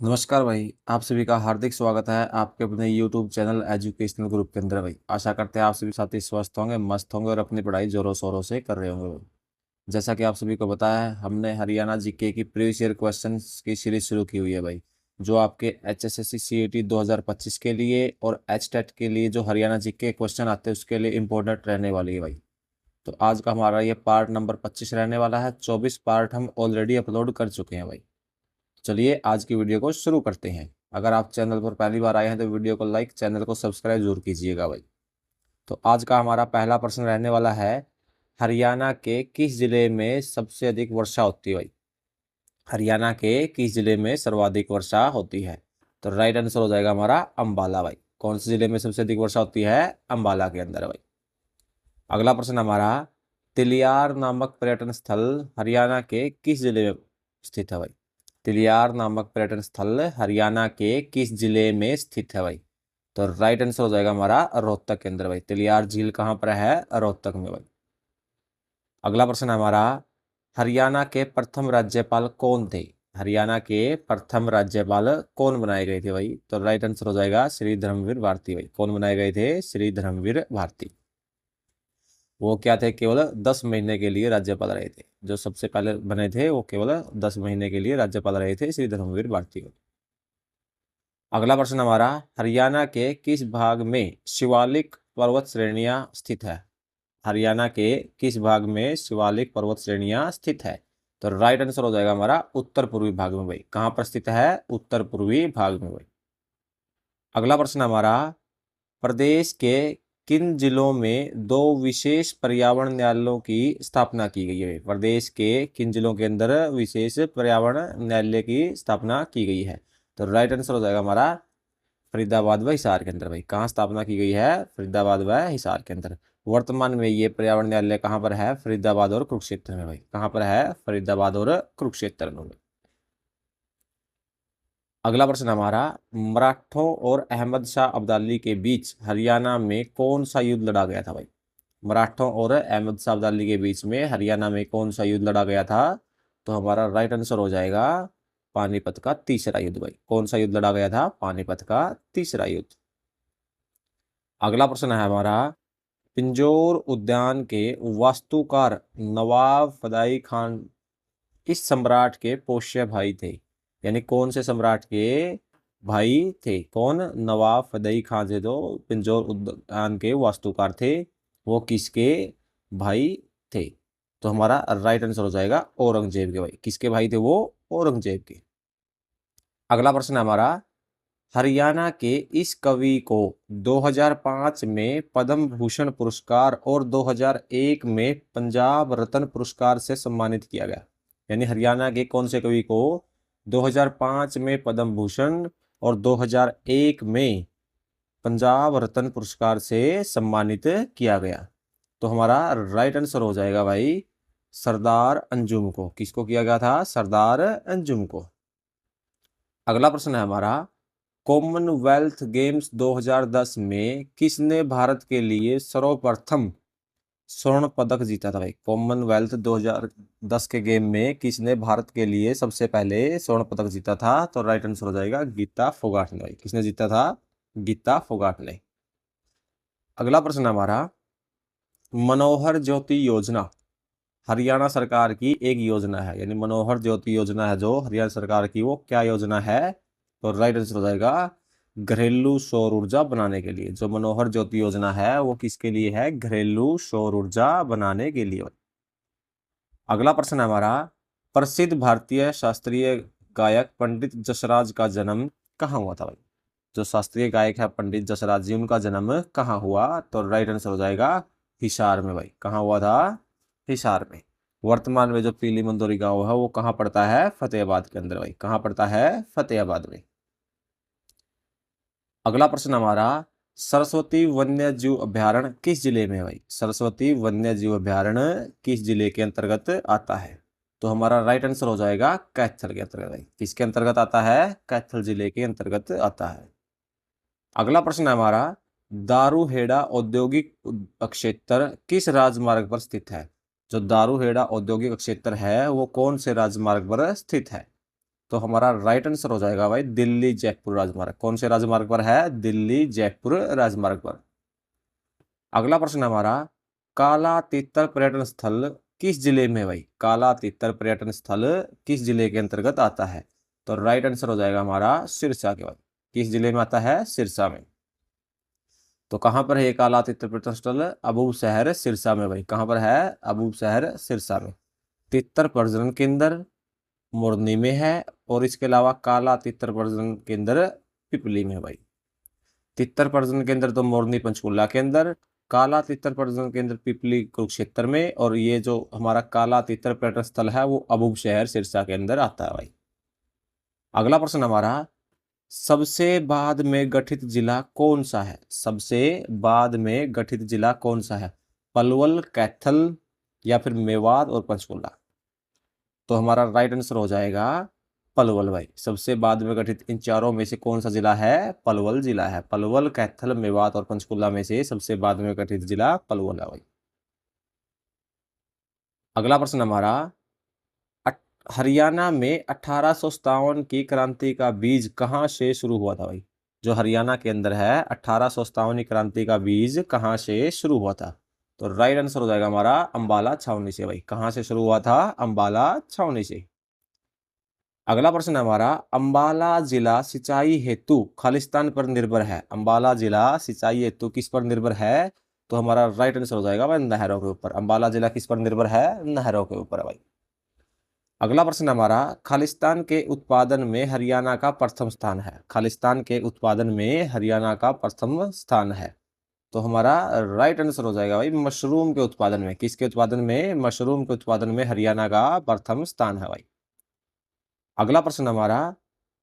नमस्कार भाई, आप सभी का हार्दिक स्वागत है आपके अपने YouTube चैनल एजुकेशनल ग्रुप के अंदर भाई। आशा करते हैं आप सभी साथी स्वस्थ होंगे, मस्त होंगे और अपनी पढ़ाई जोरों शोरों से कर रहे होंगे भाई। जैसा कि आप सभी को पता है, हमने हरियाणा जीके की प्रीवियस ईयर क्वेश्चंस की सीरीज शुरू की हुई है भाई, जो आपके HSSC CET 2025 के लिए और HTET के लिए जो हरियाणा जीके क्वेश्चन आते हैं उसके लिए इंपॉर्टेंट रहने वाली है भाई। तो आज का हमारा ये पार्ट नंबर 25 रहने वाला है। 24 पार्ट हम ऑलरेडी अपलोड कर चुके हैं भाई। चलिए आज की वीडियो को शुरू करते हैं। अगर आप चैनल पर पहली बार आए हैं तो वीडियो को लाइक, चैनल को सब्सक्राइब जरूर कीजिएगा भाई। तो आज का हमारा पहला प्रश्न रहने वाला है, हरियाणा के किस जिले में सबसे अधिक वर्षा होती है भाई? हरियाणा के किस जिले में सर्वाधिक वर्षा होती है? तो राइट आंसर हो जाएगा हमारा अंबाला भाई। कौन से जिले में सबसे अधिक वर्षा होती है? अंबाला के अंदर भाई। अगला प्रश्न हमारा, तिलियार नामक पर्यटन स्थल हरियाणा के किस जिले में स्थित है भाई? तिलियार नामक पर्यटन स्थल हरियाणा के किस जिले में स्थित है भाई? तो राइट आंसर हो जाएगा हमारा रोहतक के अंदर भाई। तिलियार झील कहाँ पर है? रोहतक में भाई। अगला प्रश्न हमारा, हरियाणा के प्रथम राज्यपाल कौन थे? हरियाणा के प्रथम राज्यपाल कौन बनाए गए थे भाई? तो राइट आंसर हो जाएगा श्री धर्मवीर भारती भाई। कौन बनाए गए थे? श्री धर्मवीर भारती। वो क्या थे? केवल 10 महीने के लिए राज्यपाल रहे थे। जो सबसे पहले बने थे वो केवल 10 महीने के लिए राज्यपाल रहे थे, श्री धर्मवीर भारती। अगला प्रश्न हमारा, हरियाणा के किस भाग में शिवालिक पर्वत श्रेणियां स्थित है? हरियाणा के किस भाग में शिवालिक पर्वत श्रेणियां स्थित है? तो राइट आंसर हो जाएगा हमारा उत्तर पूर्वी भाग में भाई। कहां पर स्थित है? उत्तर पूर्वी भाग में भाई। अगला प्रश्न हमारा, प्रदेश के किन जिलों में दो विशेष पर्यावरण न्यायालयों की स्थापना की गई है? प्रदेश के किन जिलों के अंदर विशेष पर्यावरण न्यायालय की स्थापना की गई है? तो राइट आंसर हो जाएगा हमारा फरीदाबाद व हिसार के अंदर भाई। कहाँ स्थापना की गई है? फरीदाबाद व हिसार के अंदर। वर्तमान में ये पर्यावरण न्यायालय कहाँ पर है? फरीदाबाद और कुरुक्षेत्र में भाई। कहाँ पर है? फरीदाबाद और कुरुक्षेत्र में भाई। अगला प्रश्न हमारा, मराठों और अहमद शाह अब्दाली के बीच हरियाणा में कौन सा युद्ध लड़ा गया था भाई? मराठों और अहमद शाह अब्दाली के बीच में हरियाणा में कौन सा युद्ध लड़ा गया था? तो हमारा राइट आंसर हो जाएगा पानीपत का तीसरा युद्ध भाई। कौन सा युद्ध लड़ा गया था? पानीपत का तीसरा युद्ध। अगला प्रश्न है हमारा, पिंजौर उद्यान के वास्तुकार नवाब फदाई खान इस सम्राट के पोष्य भाई थे? यानी कौन से सम्राट के भाई थे? कौन? नवाब फदई खान थे जो पिंजौर उद्यान के वास्तुकार थे, वो किसके भाई थे? तो हमारा राइट आंसर हो जाएगा औरंगजेब के भाई। किसके भाई थे वो? औरंगजेब के। अगला प्रश्न है हमारा, हरियाणा के इस कवि को 2005 में पद्म भूषण पुरस्कार और 2001 में पंजाब रत्न पुरस्कार से सम्मानित किया गया? यानी हरियाणा के कौन से कवि को 2005 में पद्म भूषण और 2001 में पंजाब रत्न पुरस्कार से सम्मानित किया गया? तो हमारा राइट आंसर हो जाएगा भाई सरदार अंजुम को। किसको किया गया था? सरदार अंजुम को। अगला प्रश्न है हमारा, कॉमनवेल्थ गेम्स 2010 में किसने भारत के लिए सर्वप्रथम स्वर्ण पदक जीता था भाई? कॉमनवेल्थ 2010 के गेम में किसने भारत के लिए सबसे पहले स्वर्ण पदक जीता था? तो राइट आंसर हो जाएगा गीता फोगाट ने भाई। किसने जीता था? गीता फोगाट ने। अगला प्रश्न हमारा, मनोहर ज्योति योजना हरियाणा सरकार की एक योजना है। यानी मनोहर ज्योति योजना है जो हरियाणा सरकार की, वो क्या योजना है? तो राइट आंसर हो जाएगा घरेलू सौर ऊर्जा बनाने के लिए। जो मनोहर ज्योति योजना है वो किसके लिए है? घरेलू सौर ऊर्जा बनाने के लिए। अगला प्रश्न है हमारा, प्रसिद्ध भारतीय शास्त्रीय गायक पंडित जसराज का जन्म कहाँ हुआ था भाई? जो शास्त्रीय गायक है पंडित जसराज जी, उनका जन्म कहाँ हुआ? तो राइट आंसर हो जाएगा हिसार में भाई। कहाँ हुआ था? हिसार में। वर्तमान में जो पीली मंदोरी गांव है वो कहाँ पड़ता है? फतेहाबाद के अंदर भाई। कहाँ पड़ता है? फतेहाबाद में। अगला प्रश्न हमारा, सरस्वती वन्य जीव अभ्यारण्य किस जिले में है भाई? सरस्वती वन्य जीव अभ्यारण्य किस जिले के अंतर्गत आता है? तो हमारा राइट आंसर हो जाएगा कैथल के अंतर्गत भाई। किसके अंतर्गत आता है? कैथल जिले के अंतर्गत आता है। अगला प्रश्न है हमारा, दारूहेड़ा औद्योगिक क्षेत्र किस राजमार्ग पर स्थित है? जो दारूहेड़ा औद्योगिक क्षेत्र है वो कौन से राजमार्ग पर स्थित है? तो हमारा राइट आंसर हो जाएगा भाई दिल्ली जयपुर राजमार्ग। कौन से राजमार्ग पर है? दिल्ली जयपुर राजमार्ग पर। अगला प्रश्न हमारा, काला तीतर पर्यटन स्थल किस जिले में है भाई? काला तीतर पर्यटन स्थल किस जिले के अंतर्गत आता है? तो राइट आंसर हो जाएगा हमारा सिरसा के भाई। किस जिले में आता है? सिरसा में। तो कहां पर है ये काला तीतर पर्यटन स्थल? अबूब शहर सिरसा में भाई। कहां पर है? अबूब शहर सिरसा में। तीतर प्रजनन केंद्र मोरनी में है, और इसके अलावा काला तीतर प्रजनन केंद्र पिपली में है भाई। तितर प्रजनन केंद्र तो मोरनी पंचकुला के अंदर, काला तितर प्रजनन केंद्र पिपली कुरुक्षेत्र में, और ये जो हमारा काला तितर पर्यटन स्थल है वो अबूब शहर सिरसा के अंदर आता है भाई। अगला प्रश्न हमारा, सबसे बाद में गठित जिला कौन सा है? सबसे बाद में गठित जिला कौन सा है? पलवल, कैथल या फिर मेवात और पंचकुला? तो हमारा राइट आंसर हो जाएगा पलवल भाई। सबसे बाद में गठित इन चारों में से कौन सा जिला है? पलवल जिला है। पलवल, कैथल, मेवात और पंचकुला में से सबसे बाद में गठित जिला पलवल है भाई। अगला प्रश्न हमारा, हरियाणा में 1857 की क्रांति का बीज कहाँ से शुरू हुआ था भाई? जो हरियाणा के अंदर है 1857 की क्रांति का बीज कहाँ से शुरू हुआ था? तो राइट आंसर हो जाएगा हमारा अंबाला छावनी से भाई। कहाँ से शुरू हुआ था? अंबाला छावनी से। अगला प्रश्न है हमारा, अंबाला जिला सिंचाई हेतु खालिस्तान पर निर्भर है। अंबाला जिला सिंचाई हेतु किस पर निर्भर है? तो हमारा राइट आंसर हो जाएगा भाई नहरों के ऊपर। अंबाला जिला किस पर निर्भर है? नहरों के ऊपर है भाई। अगला प्रश्न हमारा, खालिस्तान के उत्पादन में हरियाणा का प्रथम स्थान है। खालिस्तान के उत्पादन में हरियाणा का प्रथम स्थान है। तो हमारा राइट आंसर हो जाएगा भाई मशरूम के उत्पादन में। किसके उत्पादन में? मशरूम के उत्पादन में हरियाणा का प्रथम स्थान है भाई। अगला प्रश्न हमारा,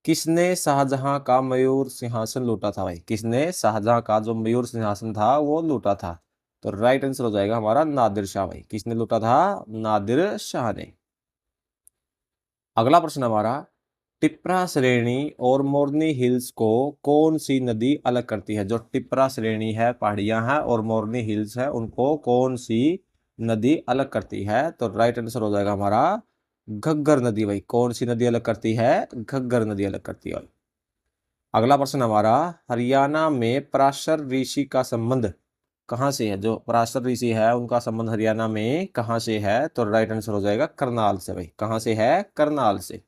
किसने शाहजहां का मयूर सिंहासन लूटा था भाई? किसने शाहजहां का जो मयूर सिंहासन था वो लूटा था? तो राइट आंसर हो जाएगा हमारा नादिर शाह भाई। किसने लूटा था? नादिर शाह ने। अगला प्रश्न हमारा, टिप्रा श्रेणी और मोरनी हिल्स को कौन सी नदी अलग करती है? जो टिप्रा श्रेणी है, पहाड़ियां हैं, और मोरनी हिल्स है, उनको कौन सी नदी अलग करती है? तो राइट आंसर हो जाएगा हमारा घग्गर नदी भाई। कौन सी नदी अलग करती है? घग्गर नदी अलग करती है। अगला प्रश्न हमारा, हरियाणा में पराशर ऋषि का संबंध कहाँ से है? जो पराशर ऋषि है उनका संबंध हरियाणा में कहाँ से है? तो राइट आंसर हो जाएगा करनाल से भाई। कहाँ से है? करनाल से।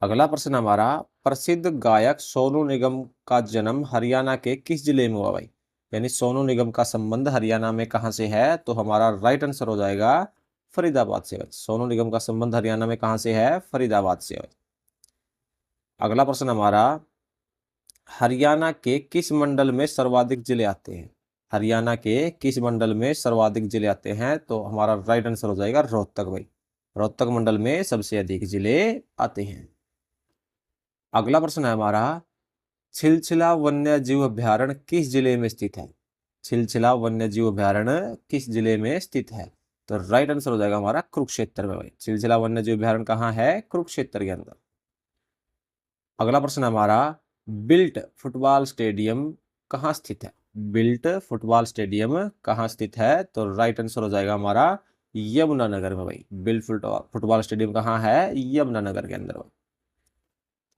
अगला प्रश्न हमारा, प्रसिद्ध गायक सोनू निगम का जन्म हरियाणा के किस जिले में हुआ भाई? यानी सोनू निगम का संबंध हरियाणा में कहाँ से है? तो हमारा राइट आंसर हो जाएगा फरीदाबाद से भाई। सोनू निगम का संबंध हरियाणा में कहाँ से है? फरीदाबाद से भाई। अगला प्रश्न हमारा, हरियाणा के किस मंडल में सर्वाधिक जिले आते हैं? हरियाणा के किस मंडल में सर्वाधिक जिले आते हैं? तो हमारा राइट आंसर हो जाएगा रोहतक भाई। रोहतक मंडल में सबसे अधिक जिले आते हैं। अगला प्रश्न है हमारा, छिलछिला वन्य जीव अभ्यारण्य किस जिले में स्थित है? छिलछिला वन्य जीव अभ्यारण्य किस जिले में स्थित है? तो राइट आंसर हो जाएगा हमारा कुरुक्षेत्र में भाई। छिलछिला वन्य जीव अभ्यारण्य कहाँ है? कुरुक्षेत्र के अंदर। अगला प्रश्न हमारा, बिल्ट फुटबॉल स्टेडियम कहाँ स्थित है? बिल्ट फुटबॉल स्टेडियम कहाँ स्थित है? तो राइट आंसर हो जाएगा हमारा यमुनानगर में भाई। बिल्ट फुटबॉल स्टेडियम कहाँ है? यमुनानगर के अंदर भाई।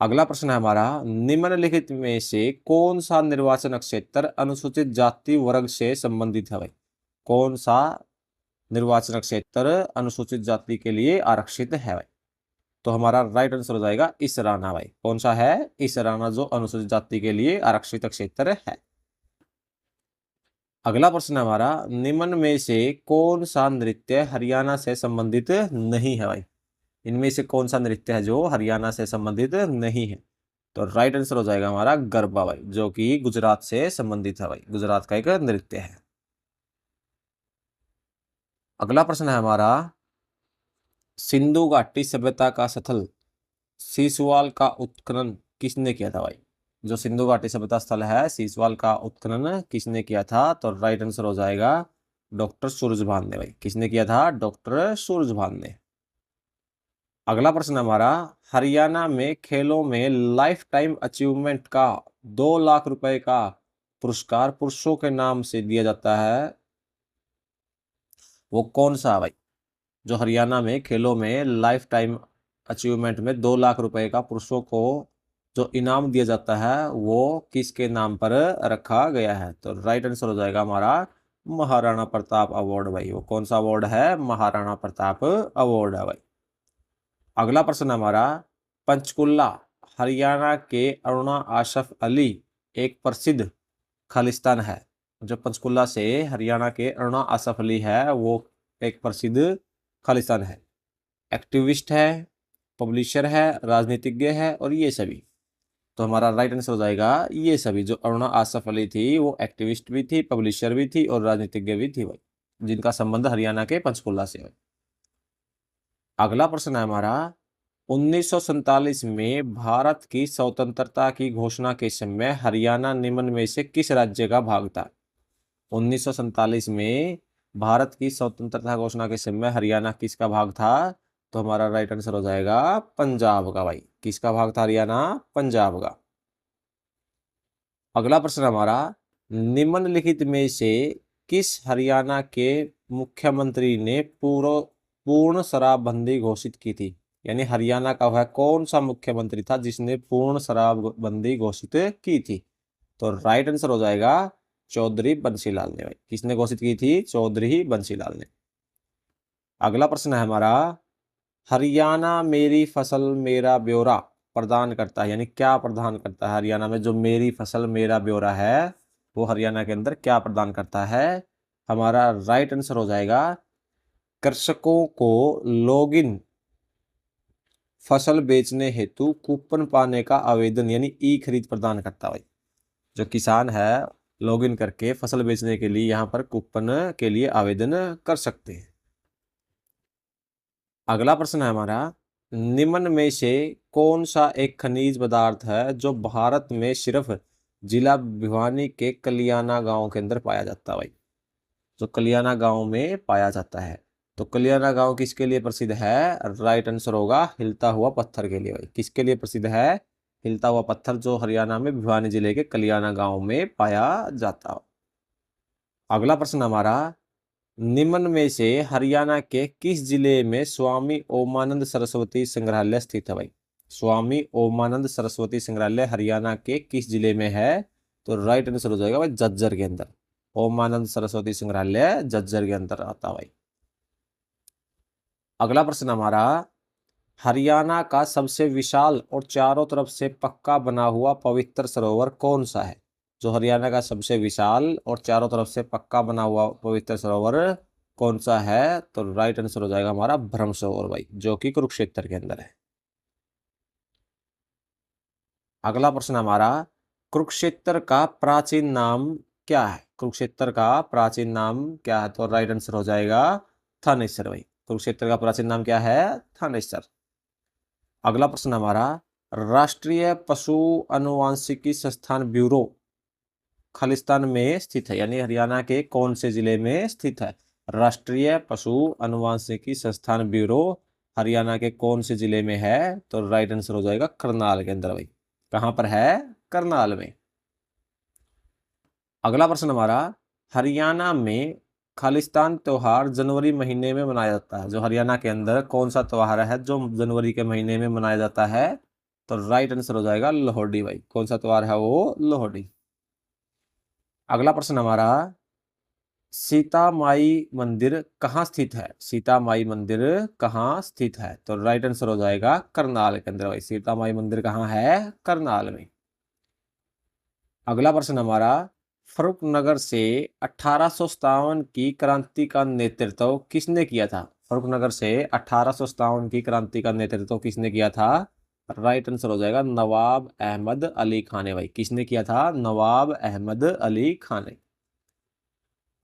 अगला प्रश्न है हमारा, निम्नलिखित में से कौन सा निर्वाचन क्षेत्र अनुसूचित जाति वर्ग से संबंधित है भाई? कौन सा निर्वाचन क्षेत्र अनुसूचित जाति के लिए आरक्षित है भाई? तो हमारा राइट आंसर हो जाएगा इसराना भाई। कौन सा है? इसराना, जो अनुसूचित जाति के लिए आरक्षित क्षेत्र है। अगला प्रश्न हमारा, निम्न में से कौन सा नृत्य हरियाणा से संबंधित नहीं है भाई? इनमें से कौन सा नृत्य है जो हरियाणा से संबंधित नहीं है? तो राइट आंसर हो जाएगा हमारा गरबा भाई, जो कि गुजरात से संबंधित है भाई। गुजरात का एक नृत्य है। अगला प्रश्न है हमारा, सिंधु घाटी सभ्यता का स्थल सीसवाल का उत्खनन किसने किया था भाई? जो सिंधु घाटी सभ्यता स्थल है सीसवाल का उत्खनन किसने किया था? तो राइट आंसर हो जाएगा डॉक्टर सूरजभान ने भाई। किसने किया था? डॉक्टर सूरजभान ने। अगला प्रश्न हमारा, हरियाणा में खेलों में लाइफ टाइम अचीवमेंट का 2 लाख रुपए का पुरस्कार पुरुषों के नाम से दिया जाता है, वो कौन सा है भाई? जो हरियाणा में खेलों में लाइफ टाइम अचीवमेंट में 2 लाख रुपए का पुरुषों को जो इनाम दिया जाता है वो किसके नाम पर रखा गया है? तो राइट आंसर हो जाएगा हमारा महाराणा प्रताप अवार्ड भाई। वो कौन सा अवार्ड है? महाराणा प्रताप अवार्ड है भाई। अगला प्रश्न हमारा, पंचकुला हरियाणा के अरुणा आसफ अली एक प्रसिद्ध खालिस्तान है। जो पंचकुला से हरियाणा के अरुणा आसफ अली है वो एक प्रसिद्ध खालिस्तान है। एक्टिविस्ट है, पब्लिशर है, राजनीतिज्ञ है और ये सभी। तो हमारा राइट आंसर हो जाएगा ये सभी। जो अरुणा आसफ अली थी वो एक्टिविस्ट भी थी, पब्लिशर भी थी और राजनीतिज्ञ भी थी भाई, जिनका संबंध हरियाणा के पंचकुला से है। अगला प्रश्न है हमारा, 1947 में भारत की स्वतंत्रता की घोषणा के समय हरियाणा निम्न में से किस राज्य का भाग था? 1947 में भारत की स्वतंत्रता घोषणा के समय हरियाणा किसका भाग था? तो हमारा राइट आंसर हो जाएगा पंजाब का भाई। किसका भाग था हरियाणा? पंजाब का। अगला प्रश्न हमारा, निम्नलिखित में से किस हरियाणा के मुख्यमंत्री ने पूर्ण शराबबंदी घोषित की थी? यानी हरियाणा का वह कौन सा मुख्यमंत्री था जिसने पूर्ण शराबबंदी घोषित की थी? तो राइट आंसर हो जाएगा चौधरी बंसीलाल ने भाई। किसने घोषित की थी? चौधरी बंसीलाल ने। अगला प्रश्न है हमारा, हरियाणा मेरी फसल मेरा ब्यौरा प्रदान करता है, यानी क्या प्रदान करता है? हरियाणा में जो मेरी फसल मेरा ब्यौरा है वो हरियाणा के अंदर क्या प्रदान करता है? हमारा राइट आंसर हो जाएगा कृषकों को लॉगिन फसल बेचने हेतु कूपन पाने का आवेदन यानी ई खरीद प्रदान करता है। जो किसान है लॉगिन करके फसल बेचने के लिए यहाँ पर कूपन के लिए आवेदन कर सकते हैं। अगला प्रश्न है हमारा, निम्न में से कौन सा एक खनिज पदार्थ है जो भारत में सिर्फ जिला भिवानी के कलियाना गांव के अंदर पाया जाता है भाई? जो कलियाना गांव में पाया जाता है। तो कलियाना गांव किसके लिए प्रसिद्ध है? राइट आंसर होगा हिलता हुआ पत्थर के लिए भाई। किसके लिए प्रसिद्ध है? हिलता हुआ पत्थर, जो हरियाणा में भिवानी जिले के कलियाना गांव में पाया जाता है। अगला प्रश्न हमारा, निम्न में से हरियाणा के किस जिले में स्वामी ओमानंद सरस्वती संग्रहालय स्थित है भाई? स्वामी ओमानंद सरस्वती संग्रहालय हरियाणा के किस जिले में है? तो राइट आंसर हो जाएगा भाई झज्जर के अंदर। ओमानंद सरस्वती संग्रहालय झज्जर के अंदर आता है भाई। अगला प्रश्न हमारा, हरियाणा का सबसे विशाल और चारों तरफ से पक्का बना हुआ पवित्र सरोवर कौन सा है? जो हरियाणा का सबसे विशाल और चारों तरफ से पक्का बना हुआ पवित्र सरोवर कौन सा है? तो राइट आंसर हो जाएगा हमारा ब्रह्म सरोवर भाई, जो कि कुरुक्षेत्र के अंदर है। अगला प्रश्न हमारा, कुरुक्षेत्र का प्राचीन नाम क्या है? कुरुक्षेत्र का प्राचीन नाम क्या है? तो राइट आंसर हो जाएगा थानेश्वर भाई। कुरुक्षेत्र का प्राचीन नाम क्या है? थानेश्वर। अगला प्रश्न हमारा, राष्ट्रीय पशु अनुवांशिकी संस्थान ब्यूरो खालिस्तान में स्थित है, यानी हरियाणा के कौन से जिले में स्थित है? राष्ट्रीय पशु अनुवांशिकी संस्थान ब्यूरो हरियाणा के कौन से जिले में है? तो राइट आंसर हो जाएगा करनाल के अंदर भाई। कहां पर है? करनाल में। अगला प्रश्न हमारा, हरियाणा में खालिस्तान त्योहार जनवरी महीने में मनाया जाता है। जो हरियाणा के अंदर कौन सा त्योहार है जो जनवरी के महीने में मनाया जाता है? तो राइट आंसर हो जाएगा लोहड़ी भाई। कौन सा त्योहार है वो? लोहड़ी। अगला प्रश्न हमारा, सीता माई मंदिर कहाँ स्थित है? सीता माई मंदिर कहाँ स्थित है? तो राइट आंसर हो जाएगा करनाल के अंदर भाई। सीता माई मंदिर कहाँ है? करनाल में। अगला प्रश्न हमारा, फर्रुखनगर से 1857 की क्रांति का नेतृत्व किसने किया था? फर्रुखनगर से 1857 की क्रांति का नेतृत्व किसने किया था? राइट आंसर हो जाएगा नवाब अहमद अली खान ने भाई। किसने किया था? नवाब अहमद अली खान ने।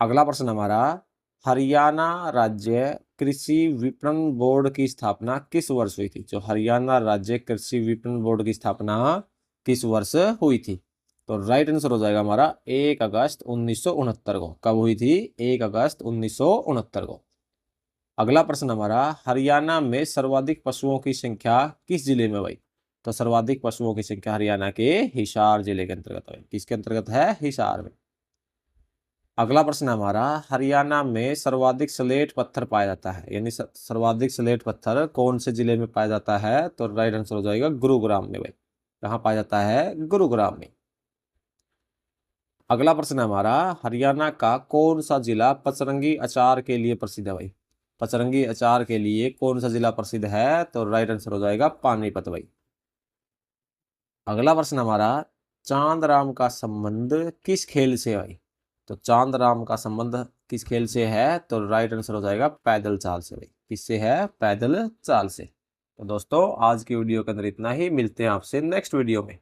अगला प्रश्न हमारा, हरियाणा राज्य कृषि विपणन बोर्ड की स्थापना किस वर्ष हुई थी? जो हरियाणा राज्य कृषि विपणन बोर्ड की स्थापना किस वर्ष हुई थी? तो राइट आंसर हो जाएगा हमारा 1 अगस्त 1969 को। कब हुई थी? 1 अगस्त 1969 को। अगला प्रश्न हमारा, हरियाणा में सर्वाधिक पशुओं की संख्या किस जिले में भाई? तो सर्वाधिक पशुओं की संख्या हरियाणा के हिसार जिले के अंतर्गत है। किसके अंतर्गत है? हिसार में। अगला प्रश्न है हमारा, हरियाणा में सर्वाधिक स्लेट पत्थर पाया जाता है, यानी सर्वाधिक स्लेट पत्थर कौन से जिले में पाया जाता है? तो राइट आंसर हो जाएगा गुरुग्राम में भाई। कहाँ पाया जाता है? गुरुग्राम में। अगला प्रश्न है हमारा, हरियाणा का कौन सा जिला पचरंगी अचार के लिए प्रसिद्ध है भाई? पचरंगी अचार के लिए कौन सा जिला प्रसिद्ध है? तो राइट आंसर हो जाएगा पानीपत भाई। अगला प्रश्न हमारा, चांद राम का संबंध किस खेल से है भाई? तो चांद राम का संबंध किस खेल से है? तो राइट आंसर हो जाएगा पैदल चाल से भाई। किससे है? पैदल चाल से। तो दोस्तों आज की वीडियो के अंदर इतना ही, मिलते हैं आपसे नेक्स्ट वीडियो में।